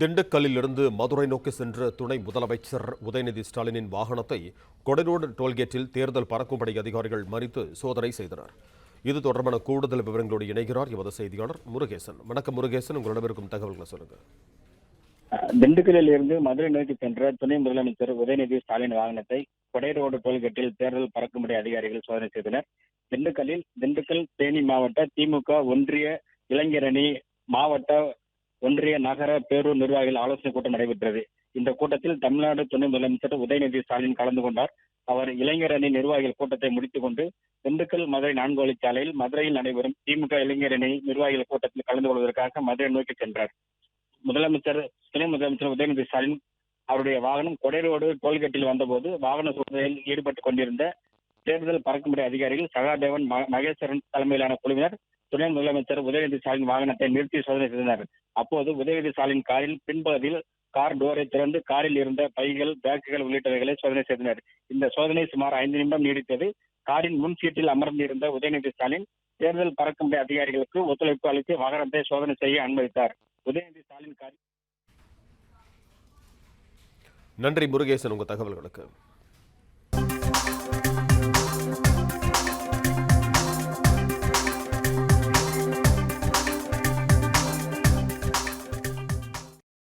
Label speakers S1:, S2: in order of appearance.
S1: திண்டுக்கல்லிலிருந்து மதுரை நோக்கி சென்ற துணை முதலமைச்சர் உதயநிதி ஸ்டாலினின் வாகனத்தை கொடைரோடு டோல்கேட்டில் தேர்தல் பறக்கும்படை அதிகாரிகள் மறித்து சோதனை செய்தனர். இது தொடர்பான கூடுதல் விவரங்களோடு இணைகிறார் எமது செய்தியாளர் முருகேசன். வணக்கம் முருகேசன், உங்களிடம் இருக்கும் தகவல்களை சொல்லுங்க.
S2: திண்டுக்கல்லில் இருந்து மதுரை நோக்கி சென்ற துணை முதலமைச்சர் உதயநிதி ஸ்டாலின் வாகனத்தை கொடைரோடு டோல்கேட்டில் தேர்தல் பறக்கும்படை அதிகாரிகள் சோதனை செய்தனர். திண்டுக்கல் தேனி மாவட்ட திமுக ஒன்றிய இளைஞரணி மாவட்ட ஒன்றிய நகர பேரூர் நிர்வாகிகள் ஆலோசனை கூட்டம் நடைபெற்றது. இந்த கூட்டத்தில் தமிழ்நாடு துணை முதலமைச்சர் உதயநிதி ஸ்டாலின் கலந்து கொண்டார். அவர் இளைஞரணி நிர்வாகிகள் கூட்டத்தை முடித்துக் கொண்டு திண்டுக்கல் மதுரை 4 வழிச்சாலையில் மதுரையில் நடைபெறும் திமுக இளைஞரணி நிர்வாகிகள் கூட்டத்தில் கலந்து கொள்வதற்காக மதுரை நோக்கி சென்றார். துணை முதலமைச்சர் உதயநிதி ஸ்டாலின் அவருடைய வாகனம் கொடைரோடு டோல்கேட்டில் வந்தபோது வாகன சோதனையில் ஈடுபட்டுக் கொண்டிருந்த தேர்தல் பறக்கும்படை அதிகாரிகள் சகாதேவன், மகேஸ்வரன் தலைமையிலான குழுவினர் துணை முதலமைச்சர் உதயநிதி ஸ்டாலின் வாகனத்தை நிறுத்தி சோதனை செய்தனர். அப்போது உதயநிதி ஸ்டாலின் காரில் பின்பகுதியில் கார் டோரை திறந்து காரில் இருந்த பைகள், பேக்குகள் உள்ளிட்டவைகளை சோதனை செய்தனர். இந்த சோதனை சுமார் 5 நிமிடம் நீடித்தது. காரின் முன் சீட்டில் அமர்ந்திருந்த உதயநிதி ஸ்டாலின் தேர்தல் பறக்கும்படை அதிகாரிகளுக்கு ஒத்துழைப்பு அளித்து வாகனத்தை சோதனை செய்ய அனுமதித்தார். உதயநிதி ஸ்டாலின் காரில்
S1: நன்றி முருகேசன், உங்க தகவல்களுக்கு.